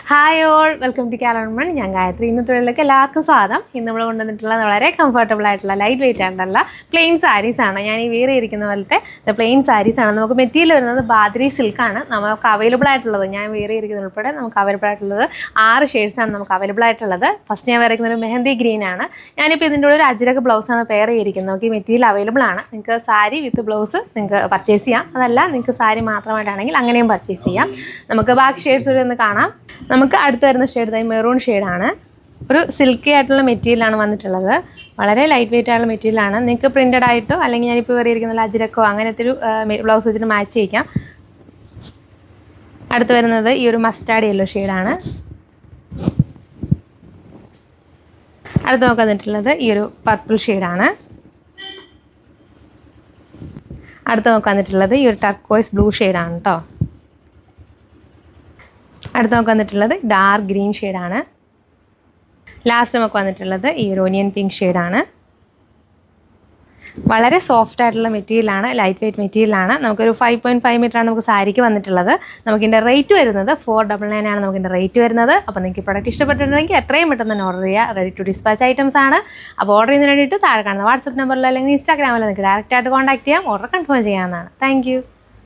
Hi all, welcome to കാലൺമൺ. ഞാൻ ഗായത്രി. ഇന്നത്തെ എല്ലാവർക്കും സ്വാഗതം. ഇന്ന് നമ്മൾ കൊണ്ടുവന്നിട്ടുള്ള വളരെ കംഫർട്ടബിൾ ആയിട്ടുള്ള ലൈറ്റ് വെയിറ്റ് ആയിട്ടുള്ള പ്ലെയിൻ സാരീസാണ്. ഞാൻ ഈ വേറെ ഇരിക്കുന്ന പോലത്തെ പ്ലെയിൻ സാരീസാണ്. നമുക്ക് മെറ്റീരിയൽ വരുന്നത് ബാദ്രി സിൽക്കാണ് നമുക്ക് അവൈലബിൾ ആയിട്ടുള്ളത്. ഞാൻ വേറെ ഇരിക്കുന്ന ഉൾപ്പെടെ നമുക്ക് അവൈലബിൾ ആയിട്ടുള്ളത് 6 ഷെയ്ഡ്സാണ് നമുക്ക് അവൈലബിൾ ആയിട്ടുള്ളത്. ഫസ്റ്റ് ഞാൻ വരയ്ക്കുന്ന ഒരു മെഹന്തി ഗ്രീൻ ആണ്. ഞാനിപ്പോൾ ഇതിൻ്റെ ഒരു അജ്രക് ബ്ലൗസാണ് പെയർ ചെയ്തിരിക്കുന്നത്. നമുക്ക് ഈ മെറ്റീരിയൽ അവൈലബിൾ ആണ്. നിങ്ങൾക്ക് സാരി വിത്ത് ബ്ലൗസ് നിങ്ങൾക്ക് പർച്ചേസ് ചെയ്യാം. അതല്ല നിങ്ങൾക്ക് സാരി മാത്രമായിട്ടാണെങ്കിൽ അങ്ങനെയും പർച്ചേസ് ചെയ്യാം. നമുക്ക് ബാക്കി ഷെയ്ഡ്സ് കൂടി ഒന്ന് കാണാം. നമുക്ക് അടുത്ത് വരുന്ന ഷെയ്ഡ് മെറൂൺ ഷെയ്ഡാണ്. ഒരു സിൽക്കി ആയിട്ടുള്ള മെറ്റീരിയലാണ് വന്നിട്ടുള്ളത്. വളരെ ലൈറ്റ് വെയിറ്റ് ആയിട്ടുള്ള മെറ്റീരിയലാണ്. നിങ്ങൾക്ക് പ്രിൻറ്റഡ് ആയിട്ടോ അല്ലെങ്കിൽ ഞാനിപ്പോൾ കയറിയിരിക്കുന്ന അജ്രക്കോ അങ്ങനത്തെ ഒരു ബ്ലൗസ് വെച്ചിട്ട് മാച്ച് ചെയ്യിക്കാം. അടുത്ത് വരുന്നത് ഈ ഒരു മസ്റ്റാർഡ് യെല്ലോ ഷെയ്ഡാണ്. അടുത്ത് നമുക്ക് വന്നിട്ടുള്ളത് ഈ ഒരു പർപ്പിൾ ഷെയ്ഡാണ്. അടുത്ത് നമുക്ക് വന്നിട്ടുള്ളത് ഈ ഒരു ടർക്കോയ്സ് ബ്ലൂ ഷെയ്ഡാണ് കേട്ടോ. അടുത്ത് നമുക്ക് വന്നിട്ടുള്ളത് ഡാർക്ക് ഗ്രീൻ ഷെയ്ഡാണ്. ലാസ്റ്റ് നമുക്ക് വന്നിട്ടുള്ളത് ഈ ഒരു ഓനിയൻ പിങ്ക് ഷെയ്ഡാണ്. വളരെ സോഫ്റ്റ് ആയിട്ടുള്ള മെറ്റീരിയലാണ്, ലൈറ്റ് വെയിറ്റ് മെറ്റീരിയലാണ്. നമുക്കൊരു 5.5 മീറ്ററാണ് നമുക്ക് സാരിക്ക് വന്നിട്ടുള്ളത്. നമുക്കിൻ്റെ റേറ്റ് വരുന്നത് 499 ആണ് നമുക്കിൻ്റെ റേറ്റ് വരുന്നത്. അപ്പോൾ നിങ്ങൾക്ക് പ്രൊഡക്റ്റ് ഇഷ്ടപ്പെട്ടിട്ടുണ്ടെങ്കിൽ എത്രയും പെട്ടെന്ന് തന്നെ ഓർഡർ ചെയ്യുക. റെഡി ടു ഡിസ്പാച്ച് ഐറ്റംസ് ആണ്. അപ്പോൾ ഓർഡർ ചെയ്യുന്നതിന് വേണ്ടിയിട്ട് താഴെ കാണുന്ന വാട്സപ്പ് നമ്പറിലോ അല്ലെങ്കിൽ ഇൻസ്റ്റാഗ്രാമിലോ നിങ്ങൾക്ക് ഡയറക്റ്റായിട്ട് കോൺടാക്ട് ചെയ്യാം. ഓർഡർ കൺഫേം ചെയ്യാവുന്നതാണ്. താങ്ക്